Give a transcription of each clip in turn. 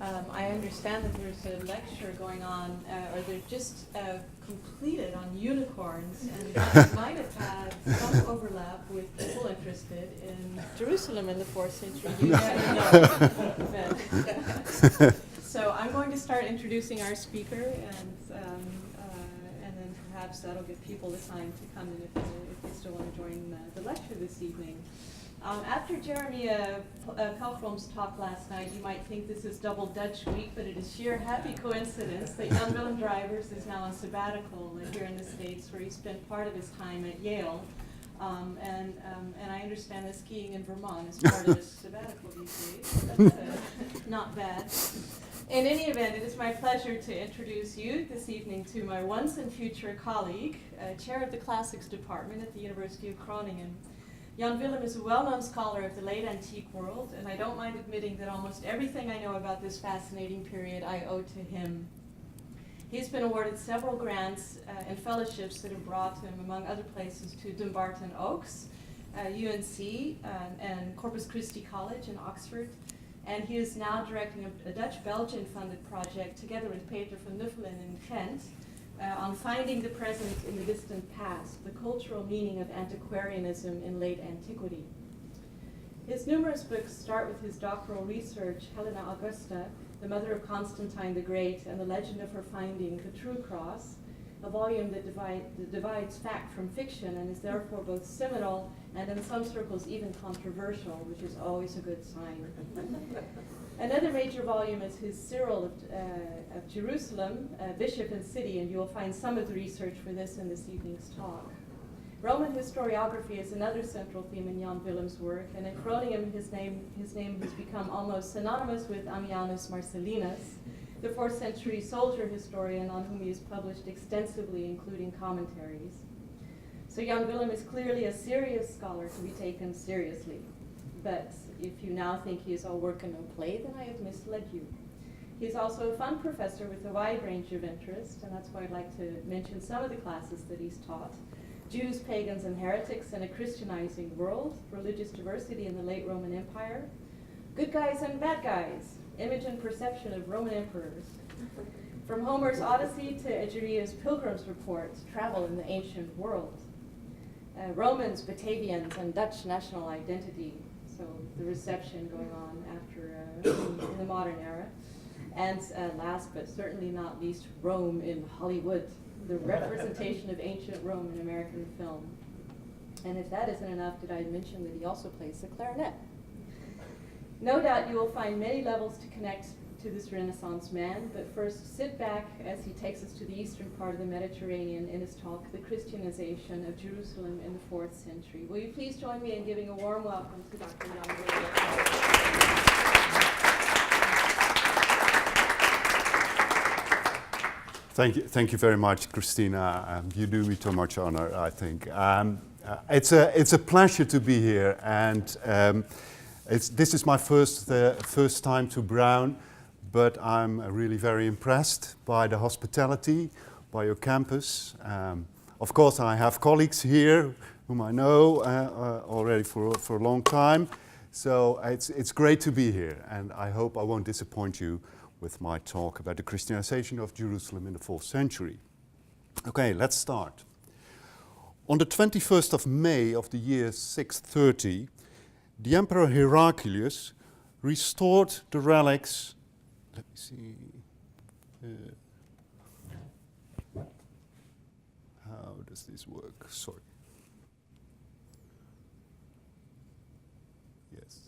I understand that there's a lecture going on, or they're just completed on unicorns, and that might have had some overlap with people interested in Jerusalem in the 4th century. You never know. So I'm going to start introducing our speaker, and then perhaps that'll give people the time to come in if they still want to join the lecture this evening. After Jeremy Pelfrom's talk last night, you might think this is double Dutch week, but it is sheer happy coincidence that young Willem Drijvers is now on sabbatical here in the States, where he spent part of his time at Yale. And I understand that skiing in Vermont is part of his sabbatical these days, so that's not bad. In any event, it is my pleasure to introduce you this evening to my once and future colleague, chair of the classics department at the University of Groningen. Jan Willem is a well-known scholar of the late antique world, and I don't mind admitting that almost everything I know about this fascinating period I owe to him. He's been awarded several grants and fellowships that have brought him, among other places, to Dumbarton Oaks, UNC, and Corpus Christi College in Oxford. And he is now directing a Dutch-Belgian-funded project together with Peter van Nuffelen in Ghent on finding the present in the distant past, the cultural meaning of antiquarianism in late antiquity. His numerous books start with his doctoral research, Helena Augusta, the mother of Constantine the Great, and the legend of her finding the True Cross, a volume that divides fact from fiction and is therefore both seminal and in some circles even controversial, which is always a good sign. Another major volume is his Cyril of Jerusalem, Bishop and City, and you will find some of the research for this in this evening's talk. Roman historiography is another central theme in Jan Willem's work, and in Groningen his name has become almost synonymous with Ammianus Marcellinus, the 4th century soldier historian on whom he has published extensively, including commentaries. So Jan Willem is clearly a serious scholar to be taken seriously. But if you now think he is all work and no play, then I have misled you. He is also a fun professor with a wide range of interest, and that's why I'd like to mention some of the classes that he's taught. Jews, pagans, and heretics in a Christianizing world, religious diversity in the late Roman Empire, good guys and bad guys, image and perception of Roman emperors. From Homer's Odyssey to Egería's Pilgrim's Report, travel in the ancient world. Romans, Batavians, and Dutch national identity, so the reception going on after in the modern era. And last but certainly not least, Rome in Hollywood, the representation of ancient Rome in American film. And if that isn't enough, did I mention that he also plays the clarinet? No doubt you will find many levels to connect to this Renaissance man, but first sit back as he takes us to the eastern part of the Mediterranean in his talk, The Christianization of Jerusalem in the 4th Century. Will you please join me in giving a warm welcome to Dr. Jan Willem? Thank you very much, Christina. You do me too much honor, I think. It's a pleasure to be here, and this is my first time to Brown, but I'm really very impressed by the hospitality, by your campus. Of course, I have colleagues here whom I know already for a long time, so it's great to be here, and I hope I won't disappoint you with my talk about the Christianization of Jerusalem in the 4th century. Okay, let's start. On the 21st of May of the year 630, the Emperor Heraclius restored the relics. Let me see. How does this work? Sorry. Yes.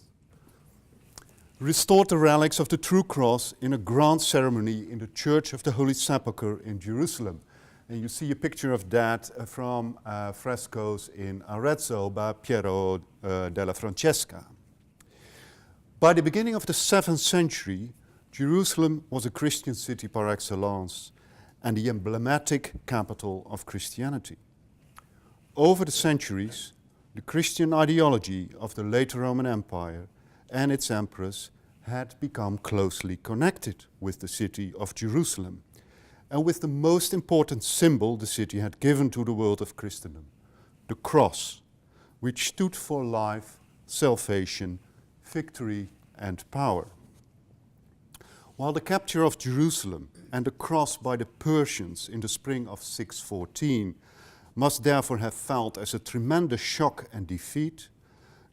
Restored the relics of the True Cross in a grand ceremony in the Church of the Holy Sepulchre in Jerusalem. And you see a picture of that from frescoes in Arezzo by Piero della Francesca. By the beginning of the 7th century, Jerusalem was a Christian city par excellence and the emblematic capital of Christianity. Over the centuries, the Christian ideology of the late Roman Empire and its emperors had become closely connected with the city of Jerusalem, and with the most important symbol the city had given to the world of Christendom, the cross, which stood for life, salvation, victory, and power. While the capture of Jerusalem and the cross by the Persians in the spring of 614 must therefore have felt as a tremendous shock and defeat,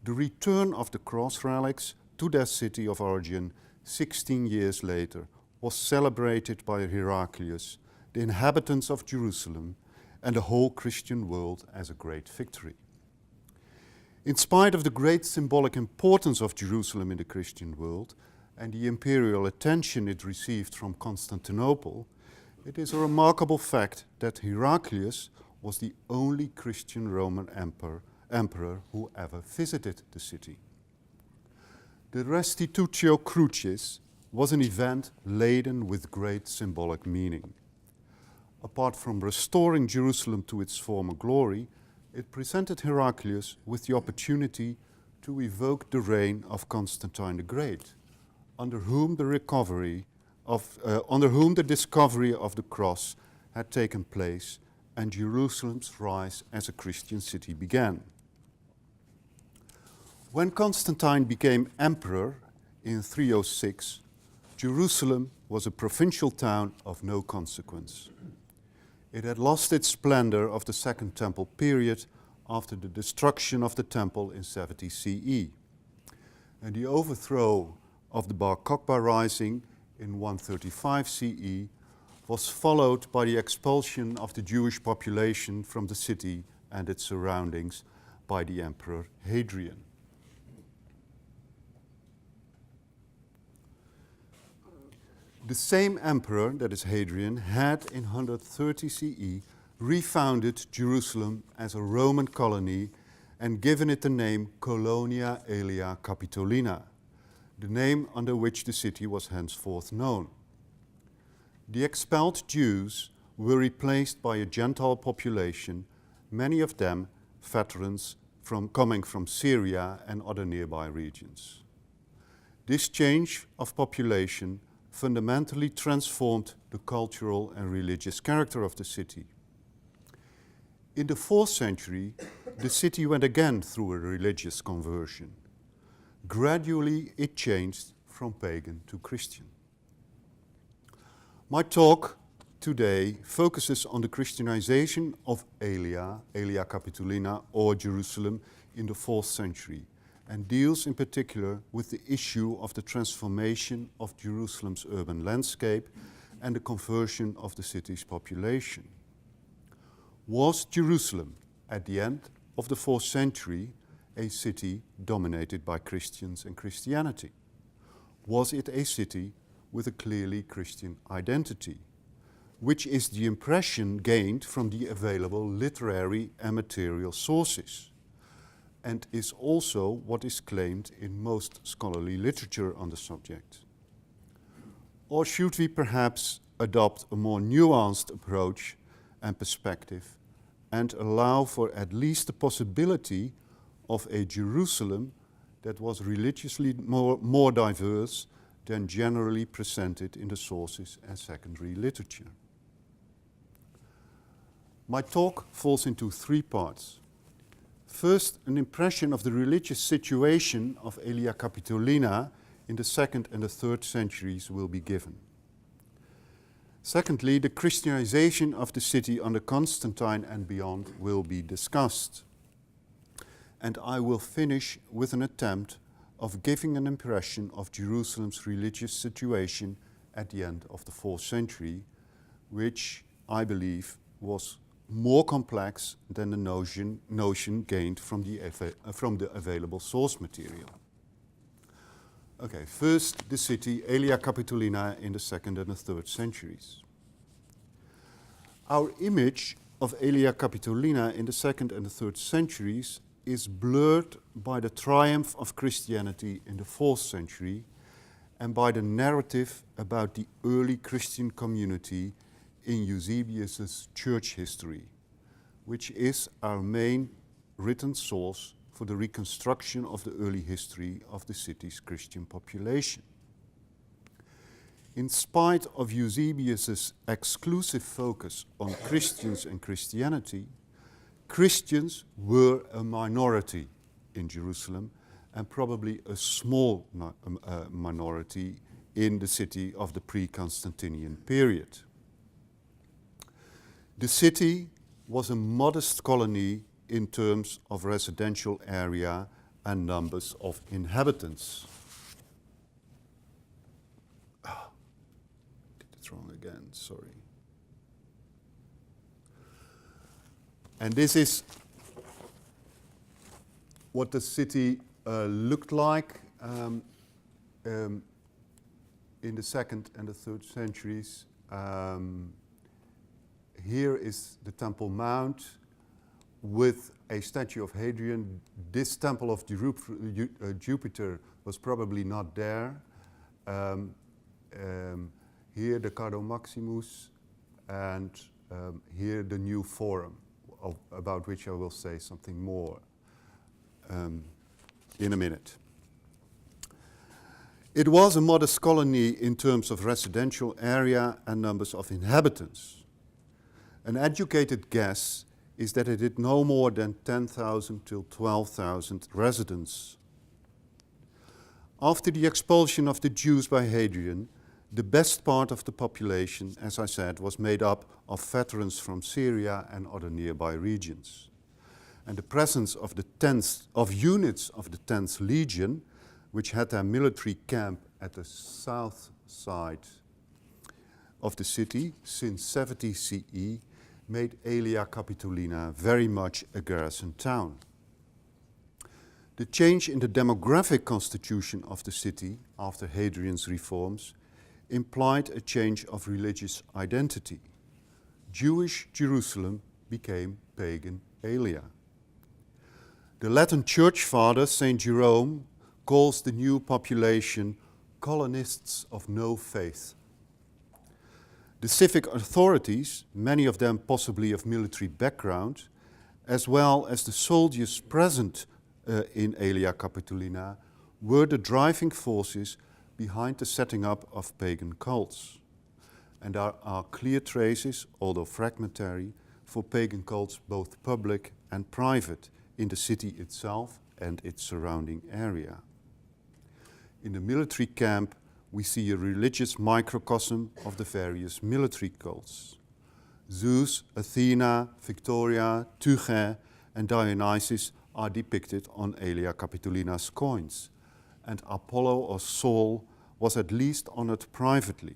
the return of the cross relics to their city of origin 16 years later was celebrated by Heraclius, the inhabitants of Jerusalem, and the whole Christian world as a great victory. In spite of the great symbolic importance of Jerusalem in the Christian world and the imperial attention it received from Constantinople, it is a remarkable fact that Heraclius was the only Christian Roman emperor who ever visited the city. The Restitutio Crucis was an event laden with great symbolic meaning. Apart from restoring Jerusalem to its former glory, it presented Heraclius with the opportunity to evoke the reign of Constantine the Great, under whom the discovery of the cross had taken place and Jerusalem's rise as a Christian city began. When Constantine became emperor in 306, Jerusalem was a provincial town of no consequence. It had lost its splendor of the Second Temple period after the destruction of the temple in 70 CE, and the overthrow of the Bar Kokhba rising in 135 CE was followed by the expulsion of the Jewish population from the city and its surroundings by the Emperor Hadrian. The same emperor, that is Hadrian, had in 130 CE refounded Jerusalem as a Roman colony and given it the name Colonia Aelia Capitolina, the name under which the city was henceforth known. The expelled Jews were replaced by a Gentile population, many of them veterans coming from Syria and other nearby regions. This change of population fundamentally transformed the cultural and religious character of the city. In the 4th century, the city went again through a religious conversion. Gradually, it changed from pagan to Christian. My talk today focuses on the Christianization of Aelia Capitolina, or Jerusalem, in the 4th century, and deals in particular with the issue of the transformation of Jerusalem's urban landscape and the conversion of the city's population. Was Jerusalem, at the end of the 4th century, a city dominated by Christians and Christianity? Was it a city with a clearly Christian identity, which is the impression gained from the available literary and material sources, and is also what is claimed in most scholarly literature on the subject? Or should we perhaps adopt a more nuanced approach and perspective and allow for at least the possibility of a Jerusalem that was religiously more diverse than generally presented in the sources and secondary literature? My talk falls into 3 parts. First, an impression of the religious situation of Aelia Capitolina in the 2nd and the 3rd centuries will be given. Secondly, the Christianization of the city under Constantine and beyond will be discussed. And I will finish with an attempt of giving an impression of Jerusalem's religious situation at the end of the 4th century, which I believe was more complex than the notion gained from the available source material. Okay, first the city Aelia Capitolina in the 2nd and the 3rd centuries. Our image of Aelia Capitolina in the 2nd and the 3rd centuries is blurred by the triumph of Christianity in the 4th century and by the narrative about the early Christian community in Eusebius's church history, which is our main written source for the reconstruction of the early history of the city's Christian population. In spite of Eusebius's exclusive focus on Christians and Christianity, Christians were a minority in Jerusalem and probably a small minority in the city of the pre-Constantinian period. The city was a modest colony in terms of residential area and numbers of inhabitants. Did it wrong again, sorry. And this is what the city looked like in the 2nd and the 3rd centuries. Here is the Temple Mount with a statue of Hadrian. This temple of Jupiter was probably not there. Here the Cardo Maximus, and here the new Forum, about which I will say something more in a minute. It was a modest colony in terms of residential area and numbers of inhabitants. An educated guess is that it had no more than 10,000 till 12,000 residents. After the expulsion of the Jews by Hadrian, the best part of the population, as I said, was made up of veterans from Syria and other nearby regions. And the presence of units of the 10th Legion, which had their military camp at the south side of the city since 70 CE, made Aelia Capitolina very much a garrison town. The change in the demographic constitution of the city after Hadrian's reforms implied a change of religious identity. Jewish Jerusalem became pagan Aelia. The Latin church father, Saint Jerome, calls the new population colonists of no faith. The civic authorities, many of them possibly of military background, as well as the soldiers present in Aelia Capitolina, were the driving forces behind the setting up of pagan cults. And there are clear traces, although fragmentary, for pagan cults both public and private in the city itself and its surrounding area. In the military camp, we see a religious microcosm of the various military cults. Zeus, Athena, Victoria, Tyche, and Dionysus are depicted on Aelia Capitolina's coins, and Apollo or Sol was at least honored privately.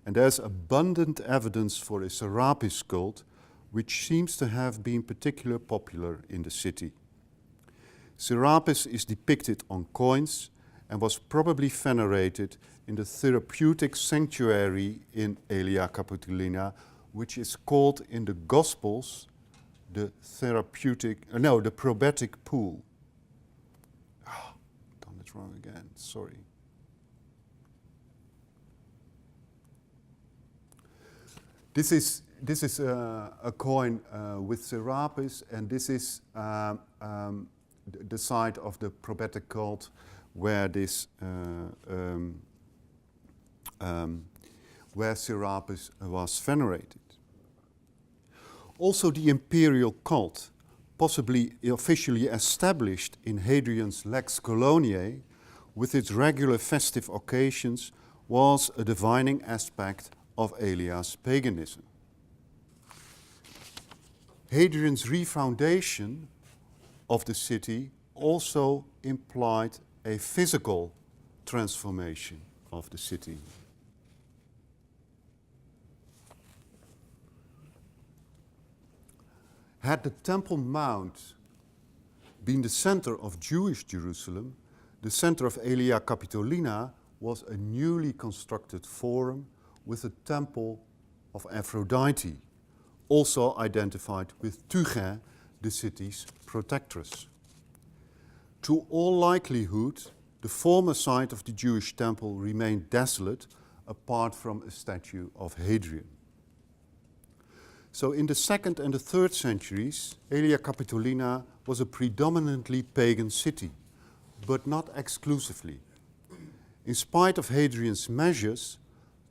And there's abundant evidence for a Serapis cult, which seems to have been particularly popular in the city. Serapis is depicted on coins and was probably venerated in the therapeutic sanctuary in Aelia Capitolina, which is called in the Gospels the probetic pool. Done it wrong again, sorry. This is a coin with Serapis, and this is the site of the probetic cult where where Serapis was venerated. Also, the imperial cult, possibly officially established in Hadrian's Lex Coloniae, with its regular festive occasions, was a divining aspect of Aelia's paganism. Hadrian's refoundation of the city also implied a physical transformation of the city. Had the Temple Mount been the center of Jewish Jerusalem, the center of Aelia Capitolina was a newly constructed forum with a temple of Aphrodite, also identified with Tyche, the city's protectress. To all likelihood, the former site of the Jewish temple remained desolate apart from a statue of Hadrian. So in the 2nd and the 3rd centuries, Aelia Capitolina was a predominantly pagan city, but not exclusively. In spite of Hadrian's measures,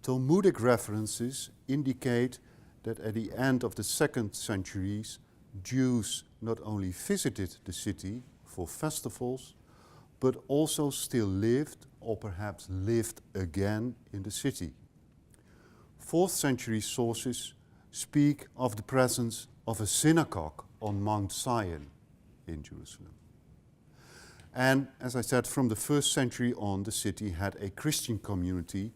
Talmudic references indicate that at the end of the 2nd centuries, Jews not only visited the city for festivals, but also still lived, or perhaps lived again in the city. 4th century sources speak of the presence of a synagogue on Mount Zion in Jerusalem. And as I said, from the 1st century on, the city had a Christian community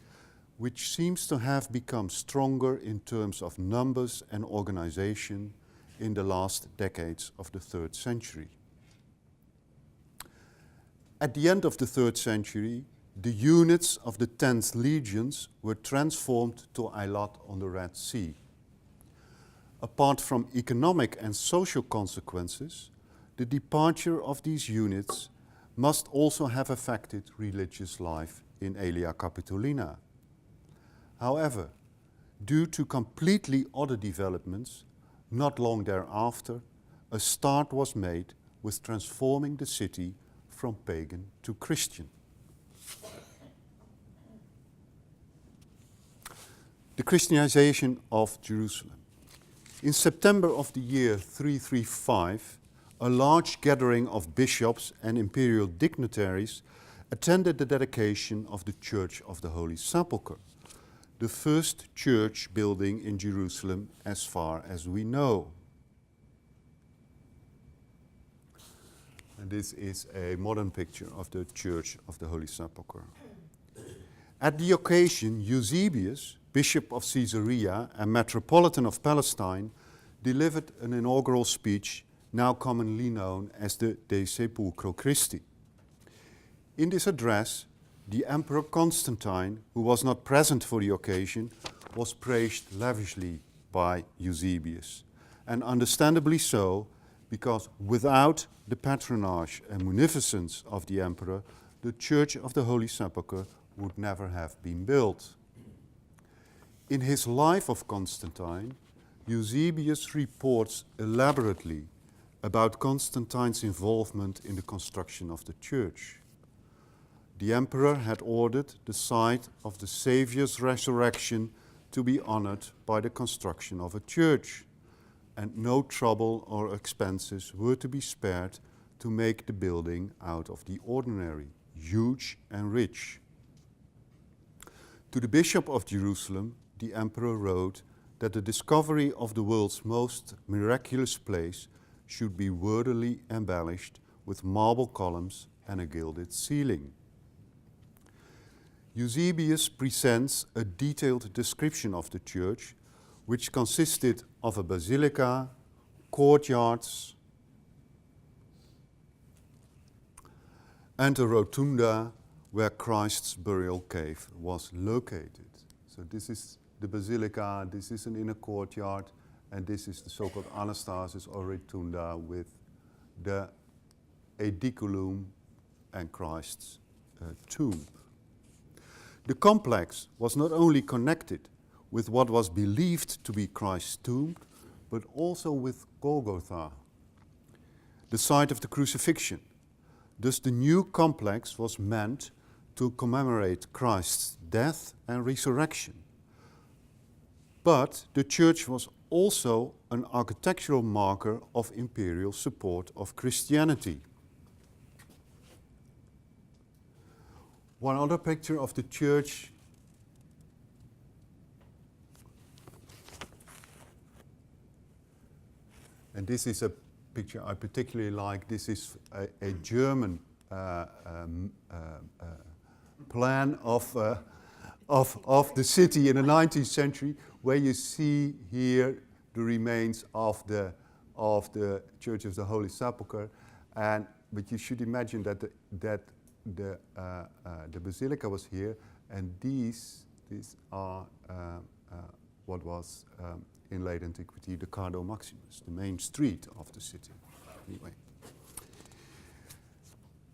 which seems to have become stronger in terms of numbers and organization in the last decades of the 3rd century. At the end of the 3rd century, the units of the 10th legions were transformed to Eilat on the Red Sea. Apart from economic and social consequences, the departure of these units must also have affected religious life in Aelia Capitolina. However, due to completely other developments, not long thereafter, a start was made with transforming the city from pagan to Christian. The Christianization of Jerusalem. In September of the year 335, a large gathering of bishops and imperial dignitaries attended the dedication of the Church of the Holy Sepulchre, the first church building in Jerusalem as far as we know. And this is a modern picture of the Church of the Holy Sepulchre. At the occasion, Eusebius, Bishop of Caesarea and Metropolitan of Palestine, delivered an inaugural speech now commonly known as the De Sepulchro Christi. In this address, the Emperor Constantine, who was not present for the occasion, was praised lavishly by Eusebius, and understandably so, because without the patronage and munificence of the Emperor, the Church of the Holy Sepulchre would never have been built. In his Life of Constantine, Eusebius reports elaborately about Constantine's involvement in the construction of the church. The emperor had ordered the site of the Saviour's resurrection to be honored by the construction of a church, and no trouble or expenses were to be spared to make the building out of the ordinary, huge and rich. To the Bishop of Jerusalem, the emperor wrote that the discovery of the world's most miraculous place should be worthily embellished with marble columns and a gilded ceiling. Eusebius presents a detailed description of the church, which consisted of a basilica, courtyards, and a rotunda where Christ's burial cave was located. So this is the basilica, this is an inner courtyard, and this is the so-called anastasis or rotunda with the aediculum and Christ's tomb. The complex was not only connected with what was believed to be Christ's tomb, but also with Golgotha, the site of the crucifixion. Thus the new complex was meant to commemorate Christ's death and resurrection. But the church was also an architectural marker of imperial support of Christianity. One other picture of the church and this is a picture I particularly like. This is a German plan of the city in the 19th century, where you see here the remains of the Church of the Holy Sepulchre, but you should imagine that the basilica was here, and these are what was in late antiquity the Cardo Maximus, the main street of the city. Anyway.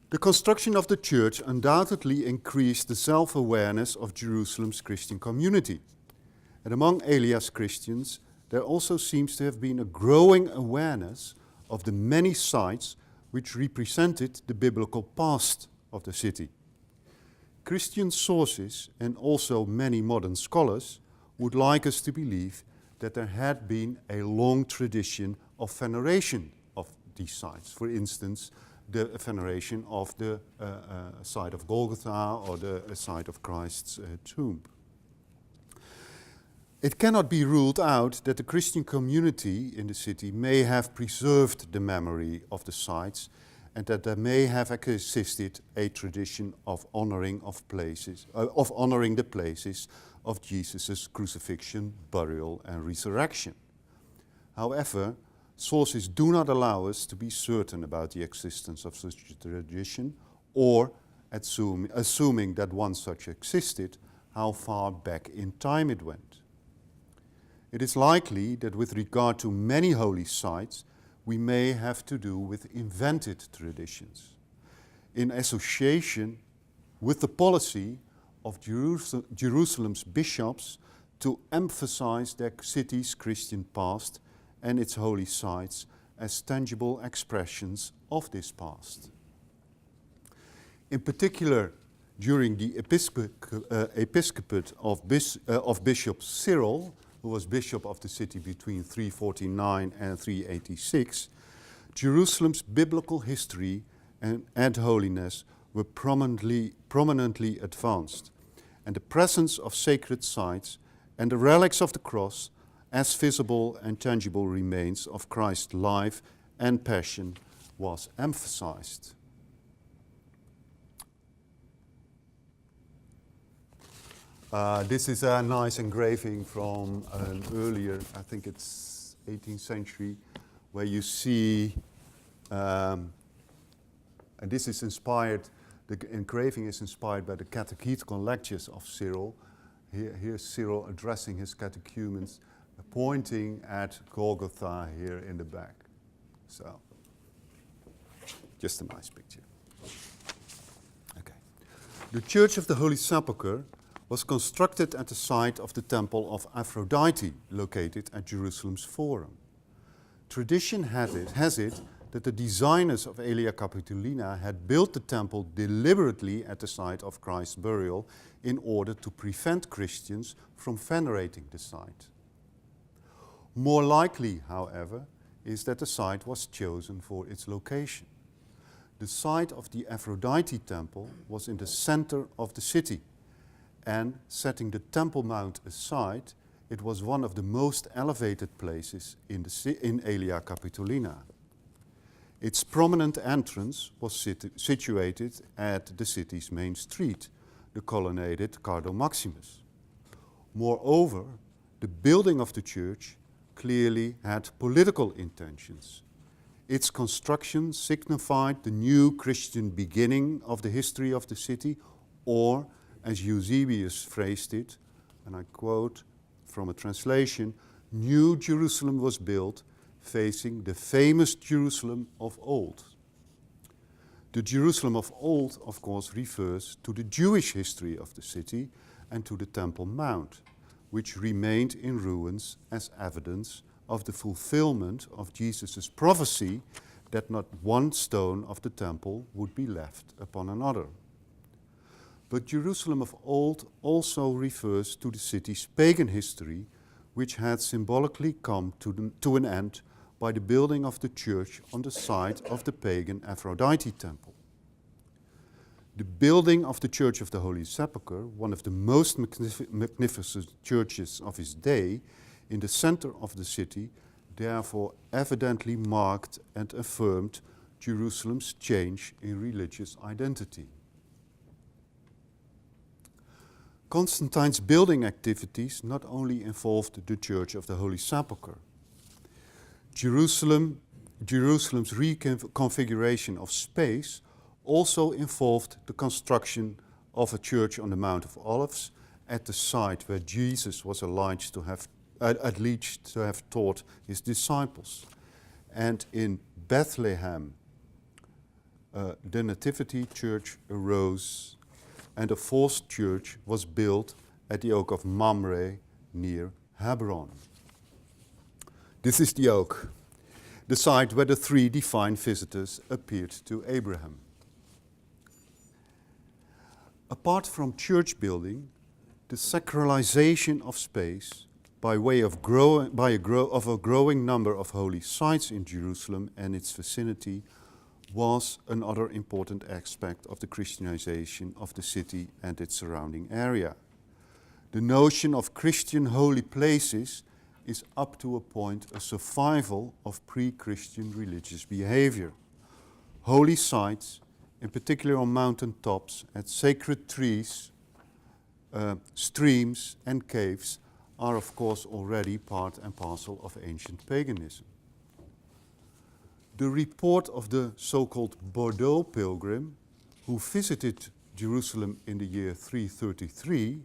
The construction of the church undoubtedly increased the self-awareness of Jerusalem's Christian community. And among Aelia's Christians, there also seems to have been a growing awareness of the many sites which represented the biblical past of the city. Christian sources, and also many modern scholars, would like us to believe that there had been a long tradition of veneration of these sites. For instance, the veneration of the site of Golgotha or the site of Christ's tomb. It cannot be ruled out that the Christian community in the city may have preserved the memory of the sites and that there may have existed a tradition of honoring the places of Jesus' crucifixion, burial, and resurrection. However, sources do not allow us to be certain about the existence of such a tradition, or assuming that one such existed, how far back in time it went. It is likely that with regard to many holy sites, we may have to do with invented traditions, in association with the policy of Jerusalem's bishops to emphasize their city's Christian past and its holy sites as tangible expressions of this past. In particular, during the episcopate of Bishop Cyril, who was bishop of the city between 349 and 386, Jerusalem's biblical history and holiness were prominently advanced, and the presence of sacred sites and the relics of the cross as visible and tangible remains of Christ's life and passion was emphasized. This is a nice engraving from an earlier, I think it's 18th century, where you see, and this is inspired, the engraving is inspired by the catechetical lectures of Cyril. Here's Cyril addressing his catechumens, pointing at Golgotha here in the back. So, just a nice picture. Okay. The Church of the Holy Sepulchre was constructed at the site of the temple of Aphrodite, located at Jerusalem's Forum. Tradition has it that the designers of Aelia Capitolina had built the temple deliberately at the site of Christ's burial in order to prevent Christians from venerating the site. More likely, however, is that the site was chosen for its location. The site of the Aphrodite temple was in the center of the city, and setting the Temple Mount aside, it was one of the most elevated places in Aelia Capitolina. Its prominent entrance was situated at the city's main street, the colonnaded Cardo Maximus. Moreover, the building of the church clearly had political intentions. Its construction signified the new Christian beginning of the history of the city, or, as Eusebius phrased it, and I quote from a translation, New Jerusalem was built facing the famous Jerusalem of old. The Jerusalem of old, of course, refers to the Jewish history of the city and to the Temple Mount, which remained in ruins as evidence of the fulfillment of Jesus' prophecy that not one stone of the temple would be left upon another. But Jerusalem of old also refers to the city's pagan history, which had symbolically come to an end by the building of the church on the site of the pagan Aphrodite temple. The building of the Church of the Holy Sepulchre, one of the most magnificent churches of his day, in the center of the city, therefore evidently marked and affirmed Jerusalem's change in religious identity. Constantine's building activities not only involved the Church of the Holy Sepulchre. Jerusalem's reconfiguration of space also involved the construction of a church on the Mount of Olives at the site where Jesus was alleged to have taught his disciples. And in Bethlehem, the Nativity Church arose, and a fourth church was built at the Oak of Mamre near Hebron. This is the oak, the site where the three divine visitors appeared to Abraham. Apart from church building, the sacralization of space by way of a growing number of holy sites in Jerusalem and its vicinity was another important aspect of the Christianization of the city and its surrounding area. The notion of Christian holy places is up to a point a survival of pre-Christian religious behavior. Holy sites, in particular on mountain tops, and sacred trees, streams and caves are of course already part and parcel of ancient paganism. The report of the so-called Bordeaux pilgrim, who visited Jerusalem in the year 333,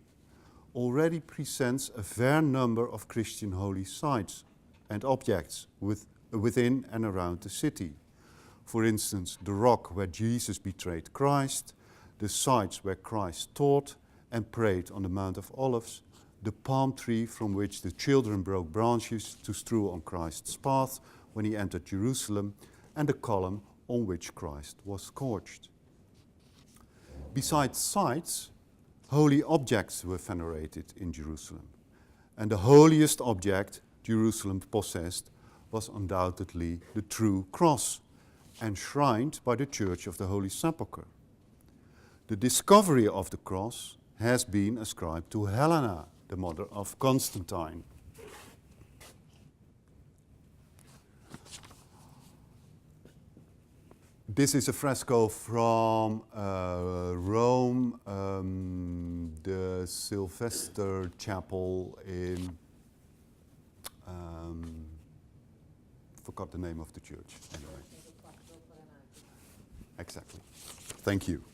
already presents a fair number of Christian holy sites and objects within and around the city. For instance, the rock where Jesus betrayed Christ, the sites where Christ taught and prayed on the Mount of Olives, the palm tree from which the children broke branches to strew on Christ's path when he entered Jerusalem, and the column on which Christ was scourged. Besides sites, holy objects were venerated in Jerusalem, and the holiest object Jerusalem possessed was undoubtedly the true cross, enshrined by the Church of the Holy Sepulchre. The discovery of the cross has been ascribed to Helena, the mother of Constantine. This is a fresco from Rome, the Sylvester Chapel in, forgot the name of the church, anyway. Exactly, thank you.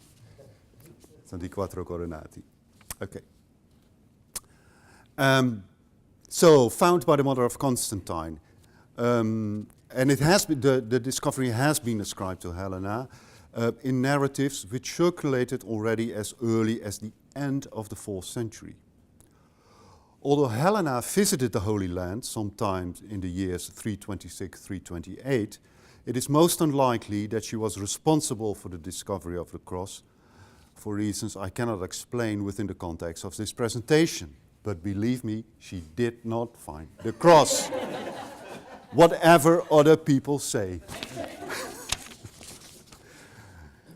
Santi Quattro Coronati. Okay. So, found by the mother of Constantine. And it has been, the discovery has been ascribed to Helena in narratives which circulated already as early as the end of the 4th century. Although Helena visited the Holy Land sometime in the years 326, 328, it is most unlikely that she was responsible for the discovery of the cross, for reasons I cannot explain within the context of this presentation. But believe me, she did not find the cross. Whatever other people say.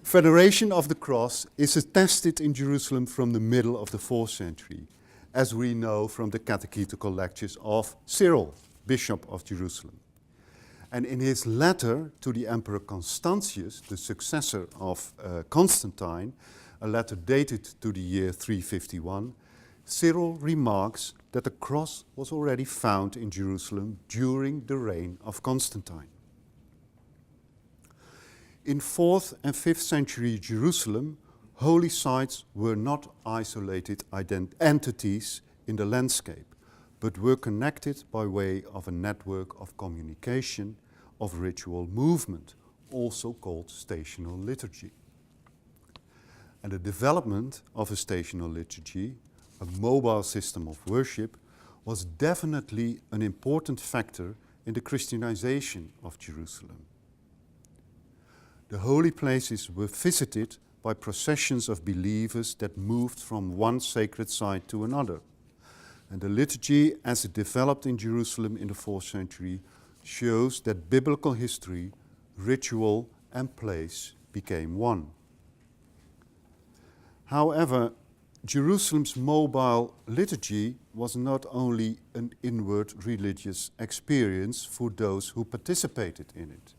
Veneration of the cross is attested in Jerusalem from the middle of the 4th century, as we know from the catechetical lectures of Cyril, Bishop of Jerusalem. And in his letter to the Emperor Constantius, the successor of Constantine, a letter dated to the year 351, Cyril remarks that the cross was already found in Jerusalem during the reign of Constantine. In 4th and 5th century Jerusalem, holy sites were not isolated entities in the landscape, but were connected by way of a network of communication, of ritual movement, also called stational liturgy. And the development of a stational liturgy, a mobile system of worship, was definitely an important factor in the Christianization of Jerusalem. The holy places were visited by processions of believers that moved from one sacred site to another. And the liturgy, as it developed in Jerusalem in the 4th century, shows that biblical history, ritual, and place became one. However, Jerusalem's mobile liturgy was not only an inward religious experience for those who participated in it,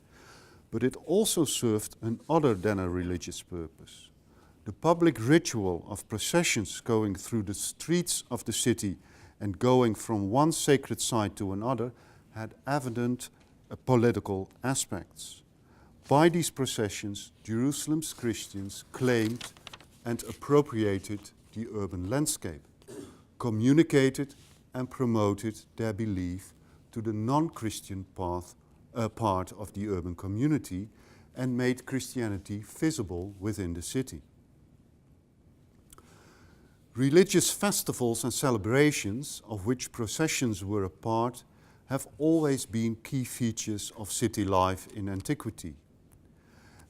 but it also served an other than a religious purpose. The public ritual of processions going through the streets of the city and going from one sacred site to another had evident political aspects. By these processions, Jerusalem's Christians claimed and appropriated the urban landscape, communicated and promoted their belief to the non-Christian part of the urban community, and made Christianity visible within the city. Religious festivals and celebrations, of which processions were a part, have always been key features of city life in antiquity.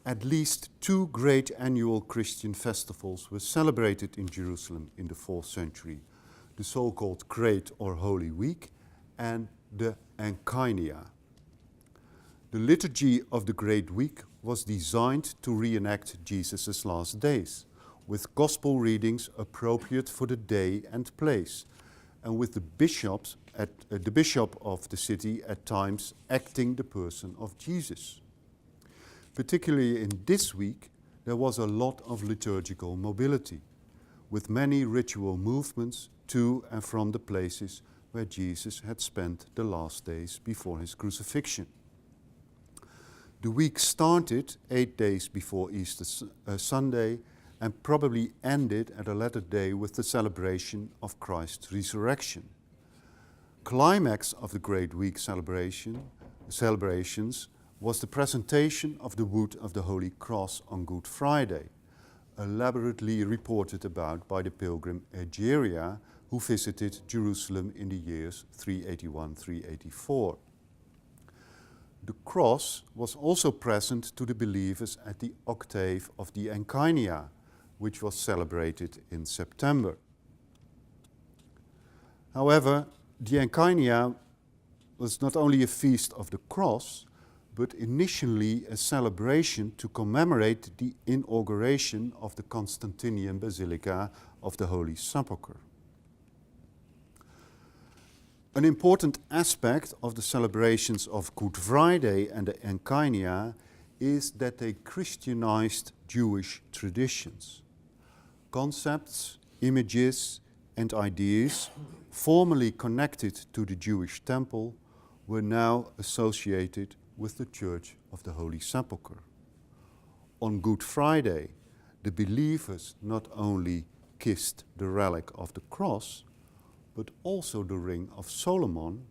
At least 2 great annual Christian festivals were celebrated in Jerusalem in the 4th century, the so-called Great or Holy Week and the Enchania. The liturgy of the Great Week was designed to reenact Jesus' last days, with gospel readings appropriate for the day and place, and with the bishop of the city at times acting the person of Jesus. Particularly in this week, there was a lot of liturgical mobility, with many ritual movements to and from the places where Jesus had spent the last days before his crucifixion. The week started 8 days before Easter Sunday and probably ended at a later day with the celebration of Christ's resurrection. Climax of the Great Week celebrations was the presentation of the wood of the Holy Cross on Good Friday, elaborately reported about by the pilgrim Egeria, who visited Jerusalem in the years 381-384. The cross was also present to the believers at the octave of the Enchania, which was celebrated in September. However, the Enchania was not only a feast of the cross, but initially a celebration to commemorate the inauguration of the Constantinian Basilica of the Holy Sepulchre. An important aspect of the celebrations of Good Friday and the Enchania is that they Christianized Jewish traditions. Concepts, images, and ideas formerly connected to the Jewish temple were now associated with the Church of the Holy Sepulchre. On Good Friday, the believers not only kissed the relic of the cross, but also the ring of Solomon,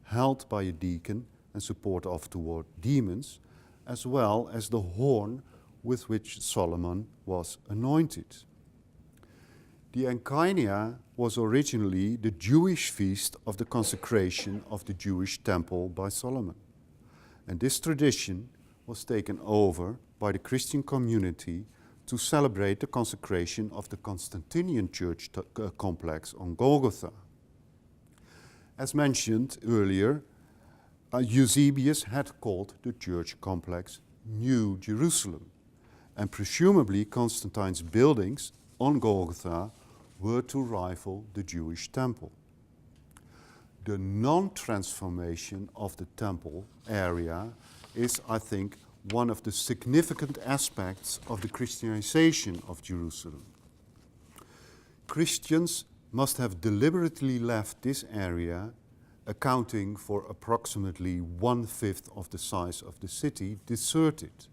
held by a deacon and support of toward demons, as well as the horn with which Solomon was anointed. The Enchania was originally the Jewish feast of the consecration of the Jewish temple by Solomon. And this tradition was taken over by the Christian community to celebrate the consecration of the Constantinian church complex on Golgotha. As mentioned earlier, Eusebius had called the church complex New Jerusalem, and presumably Constantine's buildings on Golgotha were to rival the Jewish temple. The non-transformation of the temple area is, I think, one of the significant aspects of the Christianization of Jerusalem. Christians must have deliberately left this area, accounting for approximately 1/5 of the size of the city, deserted.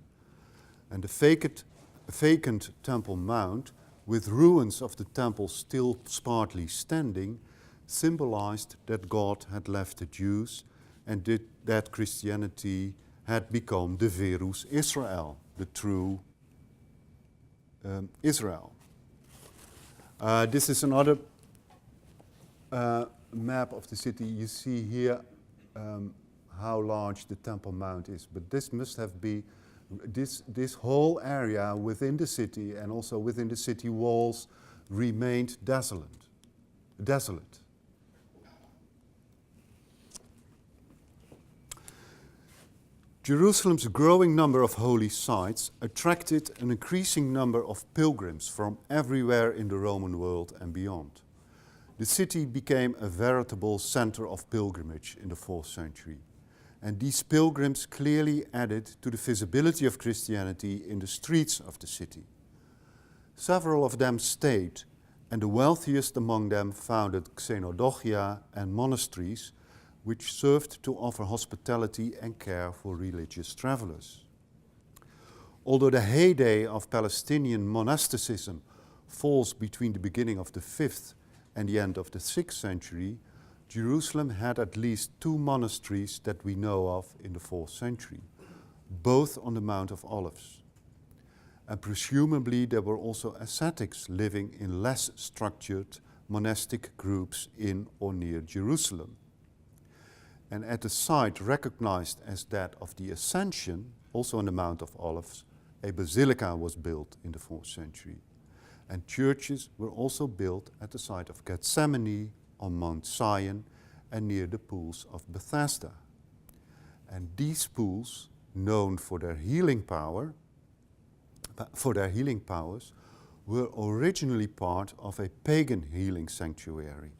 And the vacant Temple Mount, with ruins of the temple still partly standing, symbolized that God had left the Jews and that Christianity had become the Verus Israel, the true Israel. This is another map of the city. You see here how large the Temple Mount is, but this must have been, this whole area within the city and also within the city walls remained desolate. Jerusalem's growing number of holy sites attracted an increasing number of pilgrims from everywhere in the Roman world and beyond. The city became a veritable center of pilgrimage in the 4th century, and these pilgrims clearly added to the visibility of Christianity in the streets of the city. Several of them stayed, and the wealthiest among them founded xenodochia and monasteries, which served to offer hospitality and care for religious travelers. Although the heyday of Palestinian monasticism falls between the beginning of the 5th and the end of the 6th century, Jerusalem had at least 2 monasteries that we know of in the 4th century, both on the Mount of Olives. And presumably there were also ascetics living in less structured monastic groups in or near Jerusalem. And at the site recognized as that of the Ascension, also on the Mount of Olives, a basilica was built in the 4th century. And churches were also built at the site of Gethsemane, on Mount Zion, and near the pools of Bethesda. And these pools known for their healing powers, were originally part of a pagan healing sanctuary.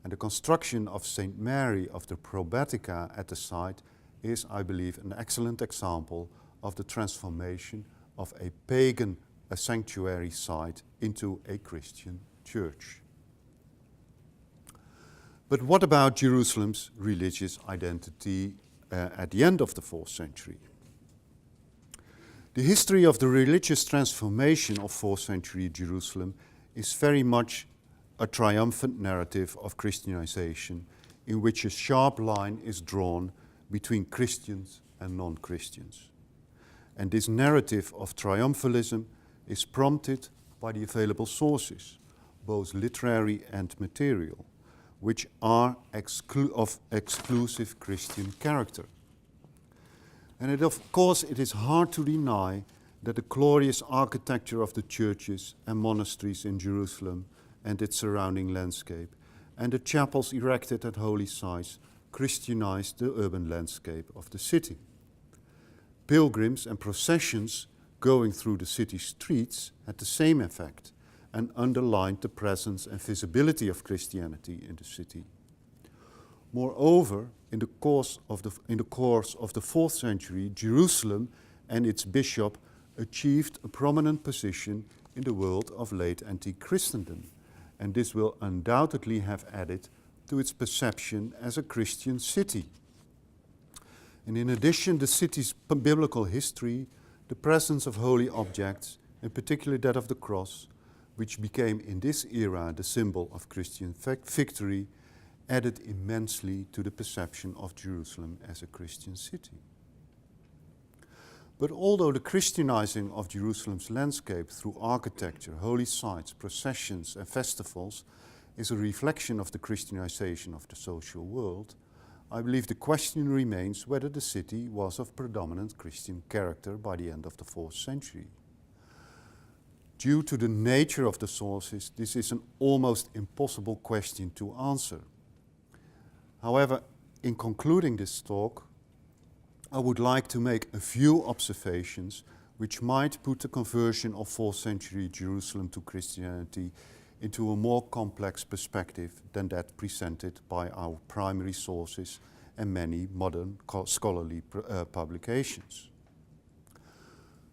And the construction of St. Mary of the Probatica at the site is, I believe, an excellent example of the transformation of a pagan sanctuary site into a Christian church. But what about Jerusalem's religious identity at the end of the 4th century? The history of the religious transformation of 4th century Jerusalem is very much a triumphant narrative of Christianization, in which a sharp line is drawn between Christians and non-Christians. And this narrative of triumphalism is prompted by the available sources, both literary and material, which are of exclusive Christian character. And of course it is hard to deny that the glorious architecture of the churches and monasteries in Jerusalem and its surrounding landscape, and the chapels erected at holy sites, Christianized the urban landscape of the city. Pilgrims and processions going through the city streets had the same effect and underlined the presence and visibility of Christianity in the city. Moreover, in the course of the 4th century, Jerusalem and its bishop achieved a prominent position in the world of late antique Christendom, and this will undoubtedly have added to its perception as a Christian city. And in addition, the city's biblical history, the presence of holy objects, in particular that of the cross, which became in this era the symbol of Christian victory, added immensely to the perception of Jerusalem as a Christian city. But although the Christianizing of Jerusalem's landscape through architecture, holy sites, processions and festivals is a reflection of the Christianization of the social world, I believe the question remains whether the city was of predominant Christian character by the end of the 4th century. Due to the nature of the sources, this is an almost impossible question to answer. However, in concluding this talk, I would like to make a few observations which might put the conversion of 4th century Jerusalem to Christianity into a more complex perspective than that presented by our primary sources and many modern scholarly publications.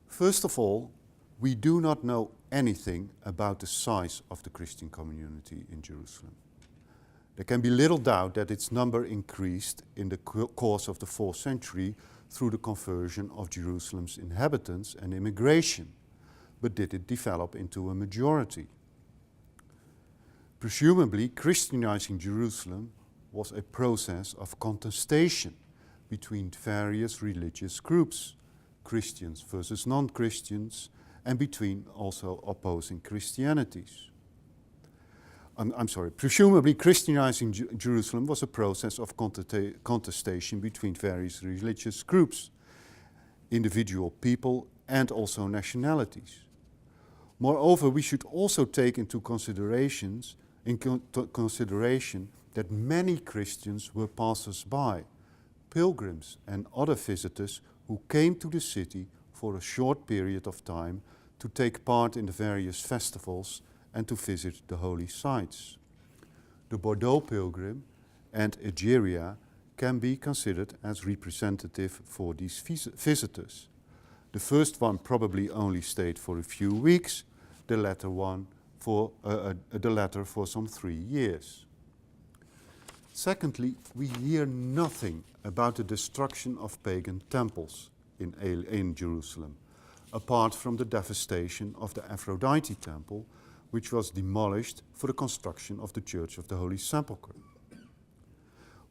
First of all, we do not know anything about the size of the Christian community in Jerusalem. There can be little doubt that its number increased in the course of the 4th century through the conversion of Jerusalem's inhabitants and immigration, but did it develop into a majority? Presumably, Christianizing Jerusalem was a process of contestation between various religious groups, Christians versus non-Christians, and between also opposing Christianities. Presumably Christianizing Jerusalem was a process of contestation between various religious groups, individual people, and also nationalities. Moreover, we should also take into consideration that many Christians were passers-by, pilgrims and other visitors who came to the city for a short period of time to take part in the various festivals and to visit the holy sites. The Bordeaux pilgrim and Egeria can be considered as representative for these visitors. The first one probably only stayed for a few weeks, the latter for some 3 years. Secondly, we hear nothing about the destruction of pagan temples in Jerusalem, apart from the devastation of the Aphrodite temple, which was demolished for the construction of the Church of the Holy Sepulchre.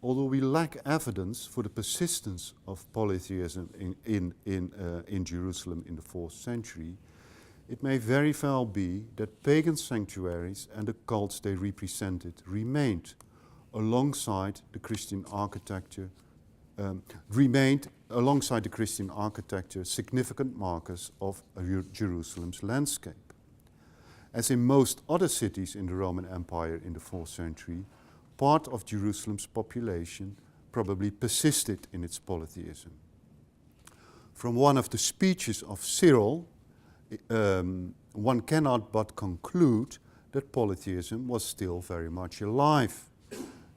Although we lack evidence for the persistence of polytheism in Jerusalem in the 4th century, it may very well be that pagan sanctuaries and the cults they represented remained alongside the Christian architecture, significant markers of Jerusalem's landscape. As in most other cities in the Roman Empire in the 4th century, part of Jerusalem's population probably persisted in its polytheism. From one of the speeches of Cyril, one cannot but conclude that polytheism was still very much alive.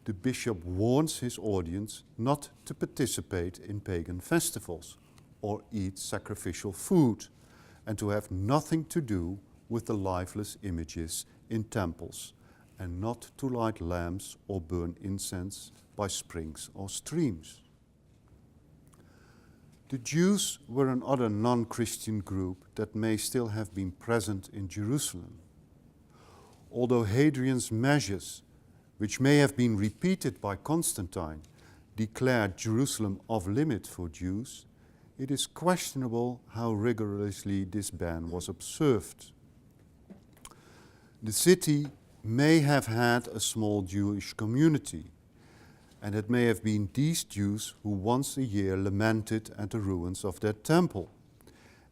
The bishop warns his audience not to participate in pagan festivals or eat sacrificial food, and to have nothing to do with the lifeless images in temples, and not to light lamps or burn incense by springs or streams. The Jews were another non-Christian group that may still have been present in Jerusalem. Although Hadrian's measures, which may have been repeated by Constantine, declared Jerusalem off-limit for Jews, it is questionable how rigorously this ban was observed. The city may have had a small Jewish community, and it may have been these Jews who once a year lamented at the ruins of their temple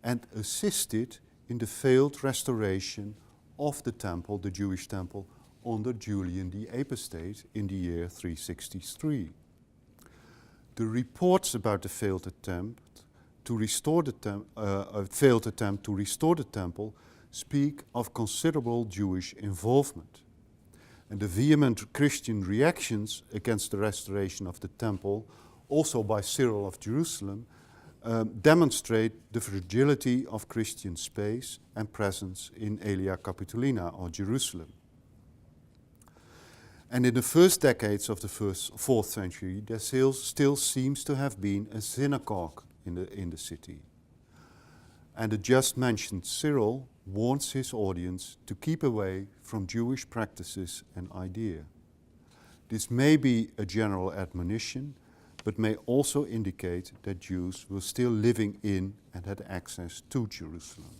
and assisted in the failed restoration of the temple, the Jewish temple, under Julian the Apostate in the year 363. The reports about the failed attempt to restore the temple speak of considerable Jewish involvement. And the vehement Christian reactions against the restoration of the temple, also by Cyril of Jerusalem, demonstrate the fragility of Christian space and presence in Aelia Capitolina, or Jerusalem. And in the first decades of the 4th century, there still seems to have been a synagogue in the city. And the just mentioned Cyril warns his audience to keep away from Jewish practices and ideas. This may be a general admonition, but may also indicate that Jews were still living in and had access to Jerusalem.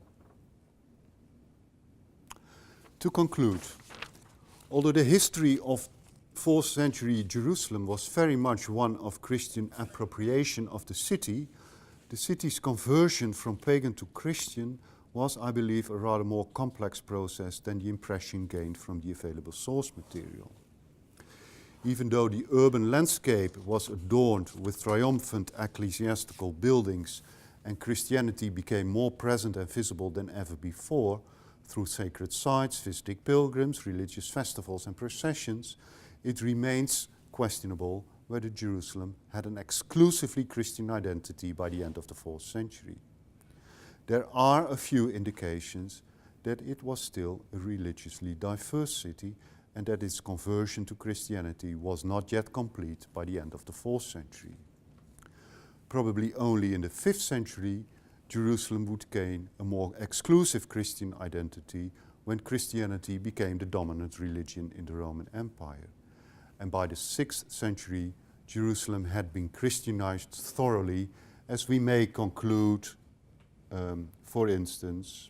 To conclude, although the history of 4th century Jerusalem was very much one of Christian appropriation of the city's conversion from pagan to Christian was, I believe, a rather more complex process than the impression gained from the available source material. Even though the urban landscape was adorned with triumphant ecclesiastical buildings and Christianity became more present and visible than ever before through sacred sites, visiting pilgrims, religious festivals and processions, it remains questionable whether Jerusalem had an exclusively Christian identity by the end of the 4th century. There are a few indications that it was still a religiously diverse city and that its conversion to Christianity was not yet complete by the end of the 4th century. Probably only in the 5th century, Jerusalem would gain a more exclusive Christian identity when Christianity became the dominant religion in the Roman Empire. And by the 6th century, Jerusalem had been Christianized thoroughly, as we may conclude, for instance,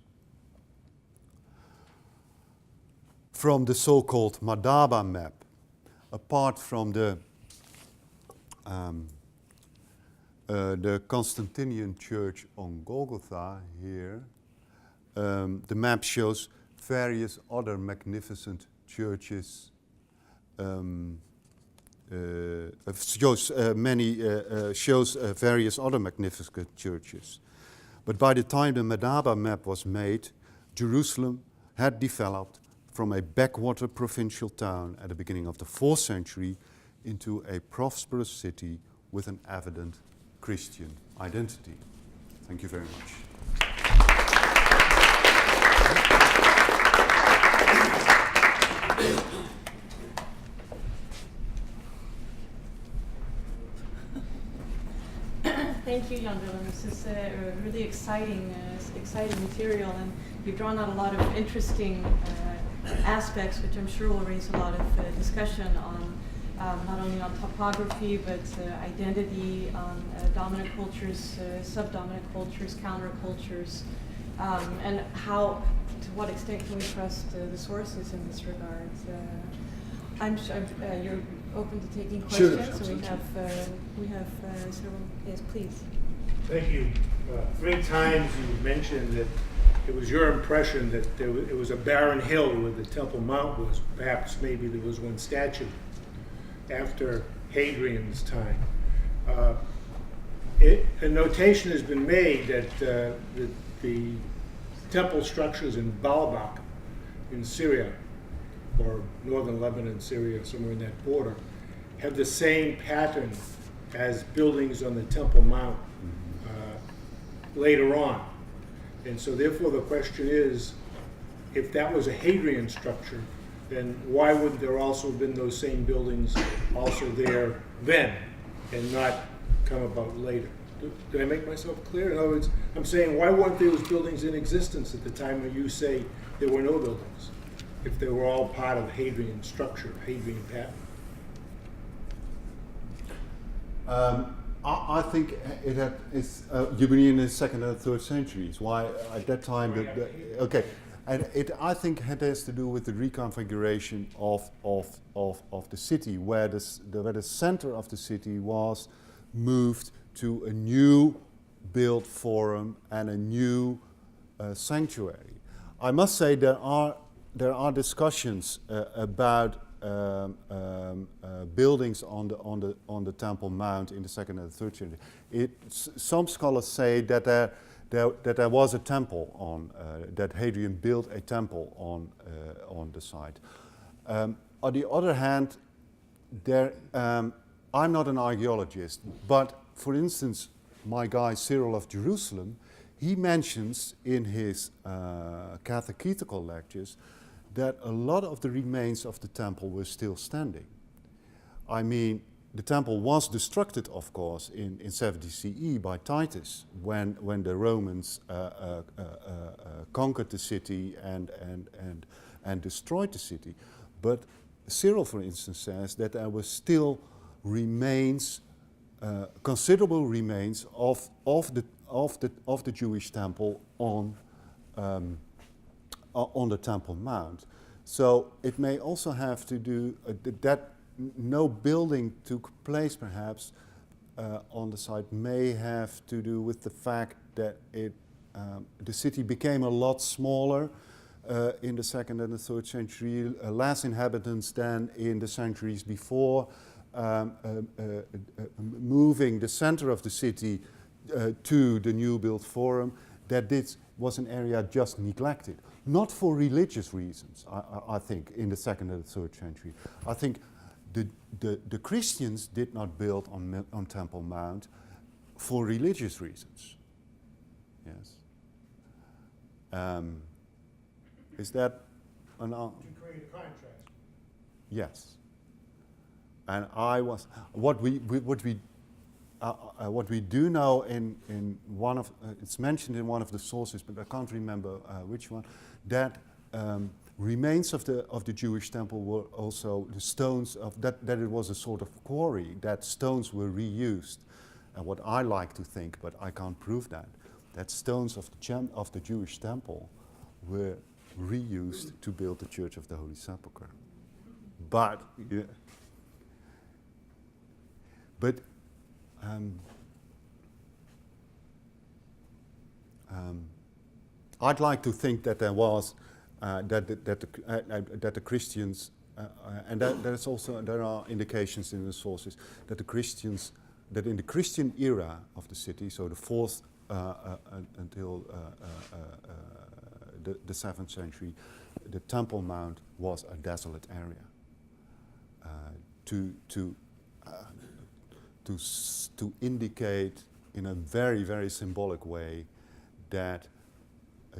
from the so-called Madaba map. Apart from the Constantinian church on Golgotha here, the map shows various other magnificent churches, shows various other magnificent churches. But by the time the Madaba map was made, Jerusalem had developed from a backwater provincial town at the beginning of the 4th century into a prosperous city with an evident Christian identity. Thank you very much. Thank you, Jan Willem. This is really exciting material, and you've drawn out a lot of interesting aspects, which I'm sure will raise a lot of discussion on not only on topography, but identity, on dominant cultures, subdominant cultures, countercultures, and how, to what extent can we trust the sources in this regard? I'm sure you're open to taking questions. Sure, so we have several. Yes, please. Thank you. 3 times you mentioned that it was your impression that it was a barren hill where the Temple Mount was. Perhaps maybe there was one statue after Hadrian's time. a notation has been made that the temple structures in Baalbek in Syria, or northern Lebanon, Syria, somewhere in that border, have the same pattern as buildings on the Temple Mount later on. And so therefore the question is, if that was a Hadrian structure, then why wouldn't there also have been those same buildings also there then and not come about later? Do I make myself clear? In other words, I'm saying, why weren't those buildings in existence at the time when you say there were no buildings, if they were all part of Hadrian structure, Hadrian pattern? I think you mean in the 2nd and 3rd centuries. Why at that time? Okay, and I think it has to do with the reconfiguration of the city, where the center of the city was moved to a new built forum and a new sanctuary. I must say there are discussions about buildings on the Temple Mount in the 2nd and 3rd century. Some scholars say that there was a temple on that Hadrian built a temple on the site. On the other hand, I'm not an archaeologist, but for instance, my guy Cyril of Jerusalem, he mentions in his catechetical lectures that a lot of the remains of the temple were still standing. I mean, the temple was destructed, of course, in 70 CE by Titus when the Romans conquered the city and destroyed the city. But Cyril, for instance, says that there were still remains, considerable remains of the Jewish temple on the Temple Mount. So it may also have to do that no building took place perhaps on the site may have to do with the fact that the city became a lot smaller in the 2nd and the 3rd century, less inhabitants than in the centuries before, moving the center of the city to the new built forum, that this was an area just neglected. Not for religious reasons, I think, in the 2nd and the 3rd century. I think the Christians did not build on Temple Mount for religious reasons. Yes. Is that an To create a contrast. Yes. And what we do know in one of it's mentioned in one of the sources, but I can't remember which one, that remains of the Jewish temple were also the stones of that it was a sort of quarry, that stones were reused. And what I like to think, but I can't prove that stones of the Jewish temple were reused to build the Church of the Holy Sepulchre. But yeah, I'd like to think that there was that the Christians and there's also there are indications in the sources that the Christians that in the Christian era of the city, so the 4th until the 7th century, the Temple Mount was a desolate area. To indicate in a very, very symbolic way that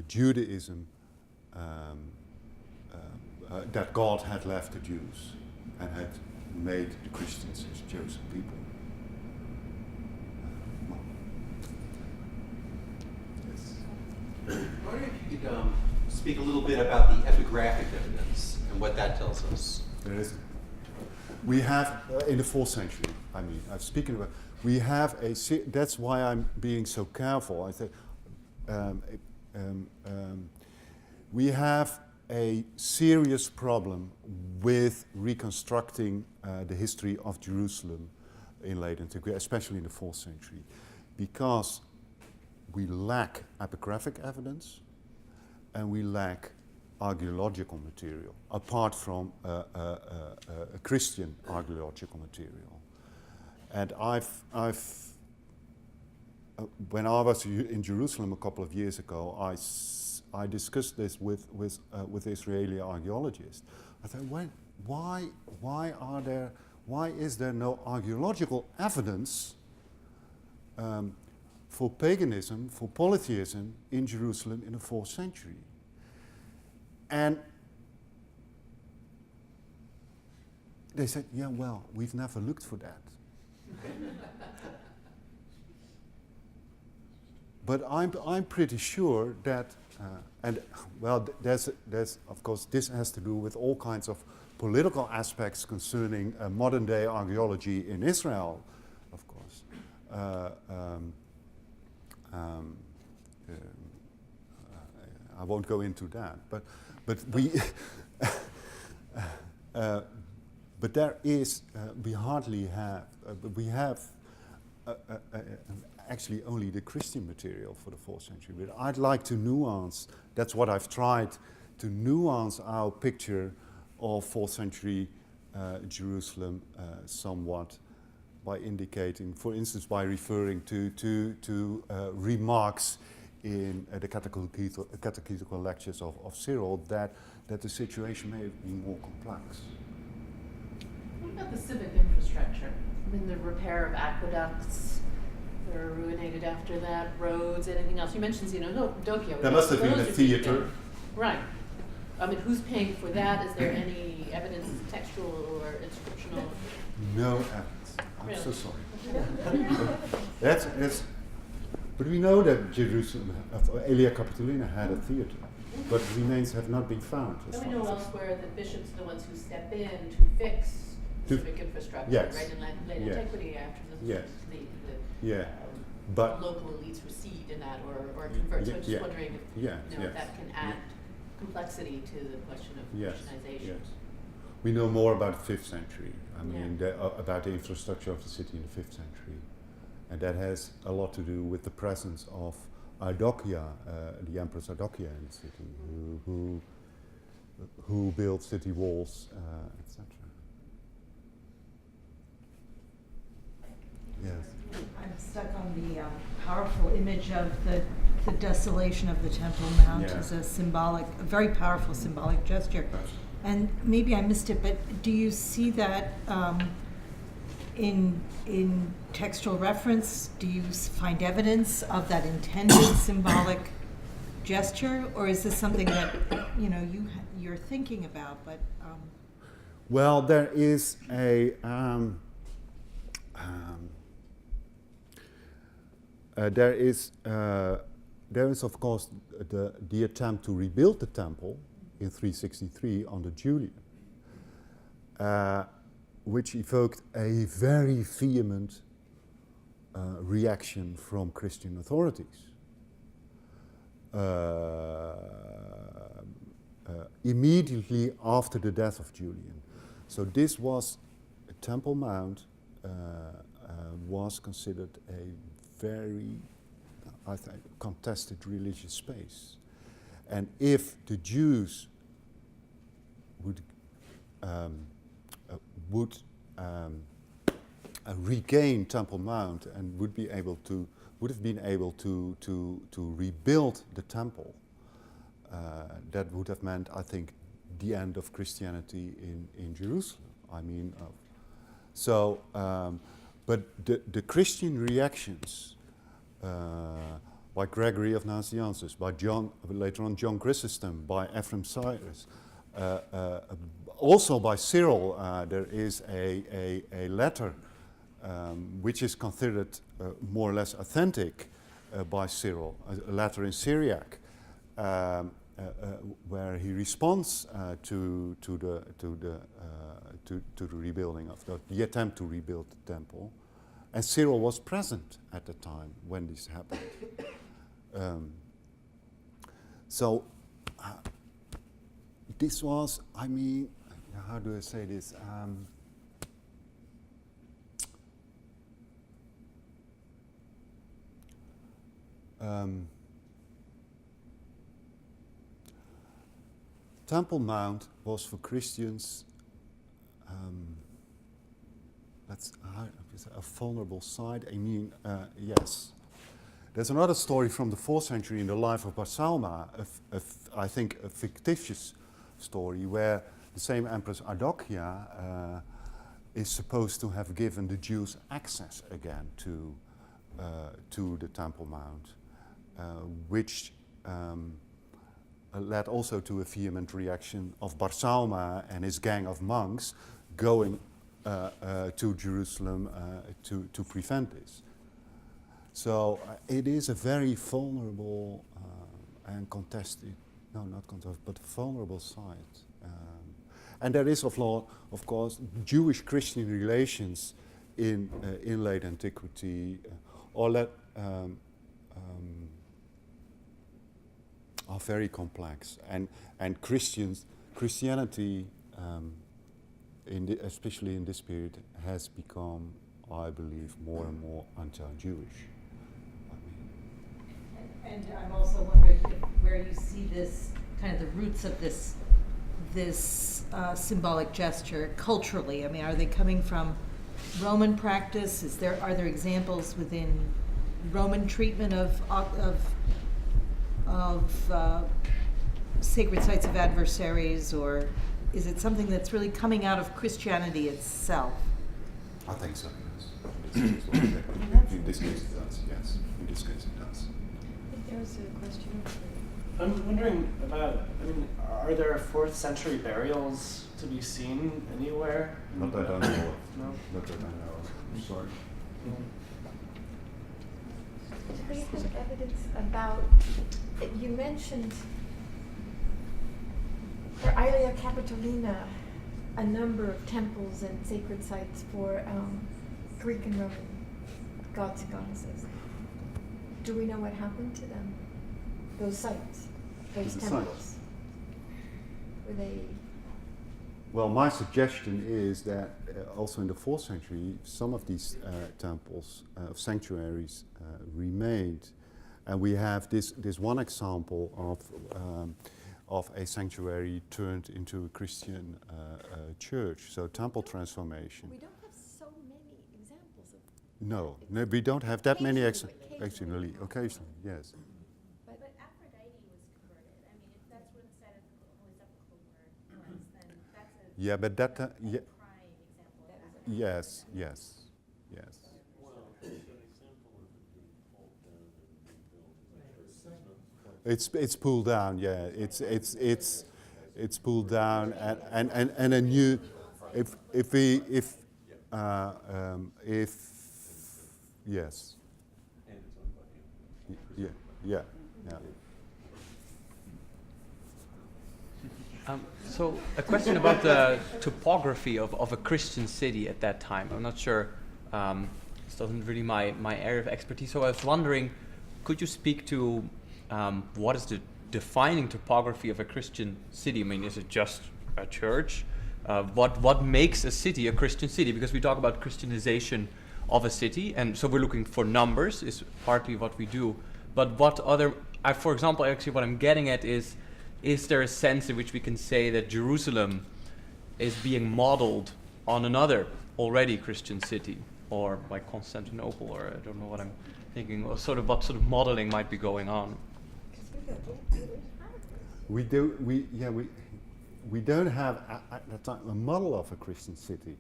Judaism, that God had left the Jews and had made the Christians his chosen people. Yes. I wonder if you could speak a little bit about the epigraphic evidence and what that tells us. There is. We have, in the 4th century, I mean, I'm speaking about, we have that's why I'm being so careful. I say, we have a serious problem with reconstructing the history of Jerusalem in late antiquity, especially in the 4th century, because we lack epigraphic evidence and we lack archaeological material, apart from Christian archaeological material. And when I was in Jerusalem a couple of years ago, I discussed this with Israeli archaeologists. I thought, why is there no archaeological evidence for paganism, for polytheism in Jerusalem in the 4th century? And they said, yeah, well, we've never looked for that. But I'm pretty sure that, there's of course, this has to do with all kinds of political aspects concerning modern day archaeology in Israel, of course. I won't go into that, but we, but there is, we hardly have, we have actually only the Christian material for the 4th century. But I'd like to nuance, that's what I've tried, to nuance our picture of 4th century Jerusalem somewhat by indicating, for instance, by referring to remarks in the catechetical lectures of Cyril that the situation may have been more complex. What about the civic infrastructure? I mean, the repair of aqueducts that are ruinated after that, roads, anything else? You mentioned Xenodokia. There must have been a theater. Right. I mean, who's paying for that? Is there any evidence, textual or inscriptional? No evidence. I'm Really? so sorry. That's, but we know that Jerusalem, Aelia Capitolina had a theater, but remains have not been found. And we know elsewhere that bishops are the ones who step in to fix civic infrastructure, yes. right? In Late Yes. Antiquity, after the, Yes. the But local elites recede in that or convert. So I'm just wondering if that can add complexity to the question of Christianization. Yes. We know more about the 5th century. I mean, about the infrastructure of the city in the 5th century. And that has a lot to do with the presence of Eudokia, the Empress Eudokia in the city, who built city walls, etc. Yes. I'm stuck on the powerful image of the desolation of the Temple Mount as a very powerful symbolic gesture. And maybe I missed it, but do you see that in textual reference? Do you find evidence of that intended symbolic gesture, or is this something that you're thinking about? But well, there is there is of course the attempt to rebuild the temple in 363 under Julian, which evoked a very vehement reaction from Christian authorities. Immediately after the death of Julian. So this was, Temple Mount was considered a very, I think, contested religious space. And if the Jews would regain Temple Mount and would have been able to rebuild the temple, that would have meant, I think, the end of Christianity in Jerusalem. I mean, but the Christian reactions by Gregory of Nazianzus, by later on John Chrysostom, by Ephraim Cyrus, also by Cyril, there is a letter which is considered more or less authentic by Cyril, a letter in Syriac, where he responds to the rebuilding of the attempt to rebuild the temple, and Cyril was present at the time when this happened. So this was, I mean, how do I say this? Temple Mount was for Christians that's a vulnerable side. I mean, yes. There's another story from the 4th century in the life of Barsalma, I think a fictitious story, where the same Empress Ardochia is supposed to have given the Jews access again to the Temple Mount, which led also to a vehement reaction of Barsalma and his gang of monks going to Jerusalem to prevent this. So it is a very vulnerable and contested, no, not contested, but vulnerable site. And there is, of course, Jewish-Christian relations in late antiquity, are very complex, and Christianity, especially in this period, has become, I believe, more and more anti-Jewish. And I'm also wondering where you see this, kind of the roots of this symbolic gesture culturally. I mean, are they coming from Roman practice? Are there examples within Roman treatment of sacred sites of adversaries, or is it something that's really coming out of Christianity itself? I think so, yes. In this case it does, yes. In this case it does. I think there was a question over there. I'm wondering about, are there 4th century burials to be seen anywhere? Not that I know of. No? Not that I know of. I'm sorry. Do you have evidence about, you mentioned for Aelia Capitolina a number of temples and sacred sites for Greek and Roman gods and goddesses. Do we know what happened to them? Those sites, those temples? Were they? Well, my suggestion is that also in the 4th century, some of these temples, sanctuaries, remained, and we have this one example of a sanctuary turned into a Christian church. So temple transformation. We don't have so many examples of. No, we don't have that many. Occasionally. Occasionally, yes. But Aphrodite was converted. I mean, if that's where the site of the Holy Sepulchre was, then that's a Yeah, but that. prime example of that. Yes. It's pulled down. Yeah, it's pulled down, and a new. If yes. Yeah. So a question about the topography of a Christian city at that time. I'm not sure, this doesn't really my area of expertise, so I was wondering, could you speak to what is the defining topography of a Christian city? I mean, is it just a church? What makes a city a Christian city? Because we talk about Christianization of a city, and so we're looking for numbers, is partly what we do. But what other, for example, actually what I'm getting at is there a sense in which we can say that Jerusalem is being modeled on another already Christian city, or like Constantinople, or I don't know what I'm thinking, or what sort of modeling might be going on? We don't have at that time a model of a Christian city.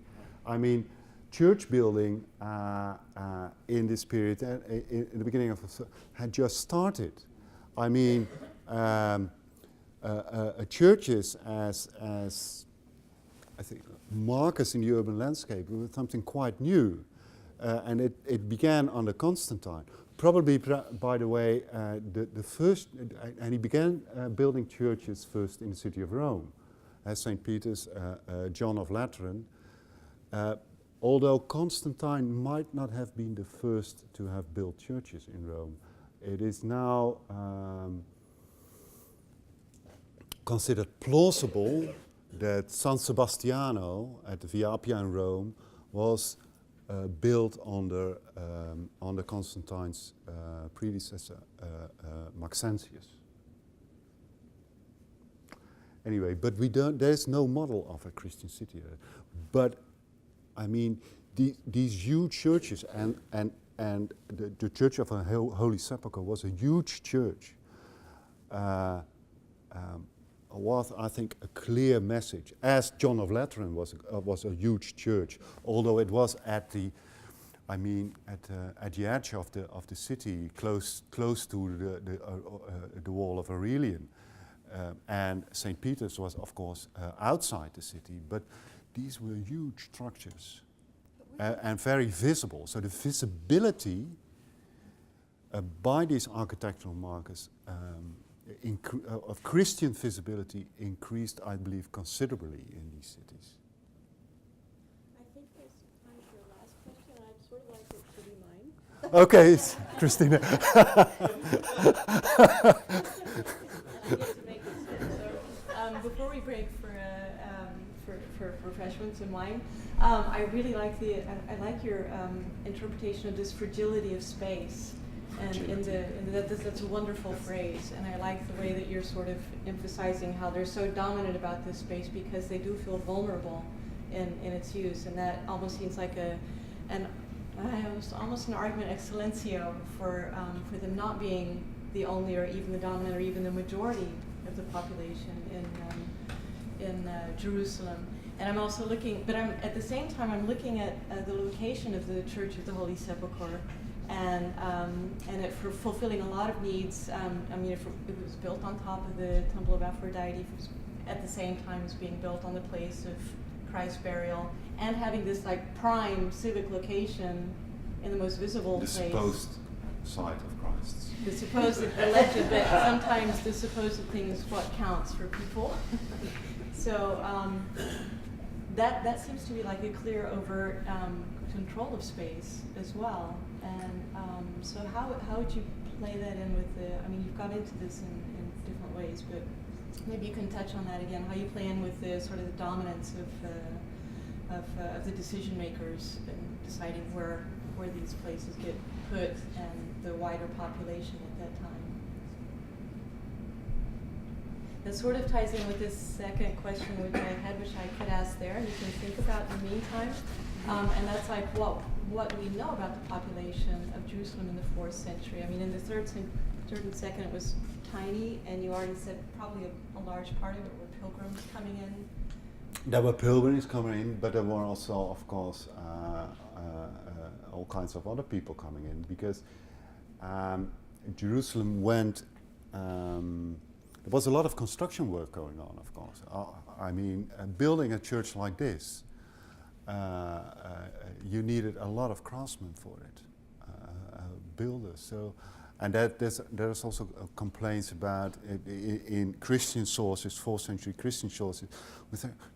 I mean, church building in this period, in the beginning of the had just started. I mean, churches as I think markers in the urban landscape were something quite new, and it began under Constantine. Probably, by the way, the first, and he began building churches first in the city of Rome, as St. Peter's, John of Lateran. Although Constantine might not have been the first to have built churches in Rome, it is now considered plausible that San Sebastiano at the Via Appia in Rome was built under Constantine's predecessor, Maxentius. Anyway, but there's no model of a Christian city. But I mean, these huge churches and and the Church of the Holy Sepulchre was a huge church. Was, I think, a clear message, as John of Lateran was a huge church, although it was at the edge of the city, close to the wall of Aurelian, and St. Peter's was, of course, outside the city. But these were huge structures and very visible. So the visibility by these architectural markers of Christian visibility increased, I believe, considerably in these cities. I think there's time for a last question, and I'd sort of like it to be mine. Okay, Christina. I get to make this fit. So, before we break for refreshments and wine, I really like I like your interpretation of this fragility of space. And that's a wonderful phrase, and I like the way that you're sort of emphasizing how they're so dominant about this space because they do feel vulnerable in its use, and that almost seems like almost an argument excellentio for them not being the only or even the dominant or even the majority of the population in Jerusalem. And I'm also looking, but at the same time I'm looking at the location of the Church of the Holy Sepulchre. And it for fulfilling a lot of needs. If it was built on top of the Temple of Aphrodite, at the same time as being built on the place of Christ's burial, and having this like prime civic location in the most visible place. The supposed site of Christ's. The supposed, alleged, but sometimes the supposed thing is what counts for people. So that seems to be like a clear, overt control of space as well. And so how would you play that in with you've got into this in different ways, but maybe you can touch on that again, how you play in with the sort of the dominance of the decision makers in deciding where these places get put and the wider population at that time. That sort of ties in with this second question which I had, which I could ask there, and you can think about in the meantime. And that's like what we know about the population of Jerusalem in the 4th century. I mean, in the third and second, it was tiny, and you already said probably a large part of it were pilgrims coming in. There were pilgrims coming in, but there were also, of course, all kinds of other people coming in, because Jerusalem went. There was a lot of construction work going on, of course. Building a church like this. You needed a lot of craftsmen for it, builders. So, and there's also complaints about in Christian sources, 4th century Christian sources.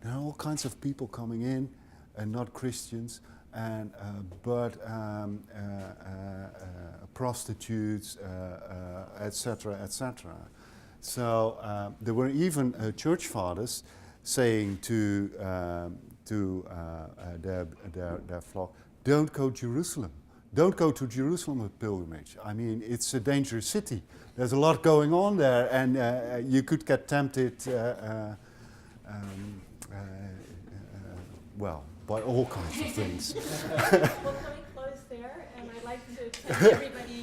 There are all kinds of people coming in, and not Christians, and prostitutes, etc., etc. So there were even church fathers saying to their flock, don't go to Jerusalem. Don't go to Jerusalem with pilgrimage. I mean, it's a dangerous city. There's a lot going on there, and you could get tempted, by all kinds of things. Well, can we close there? And I'd like to thank everybody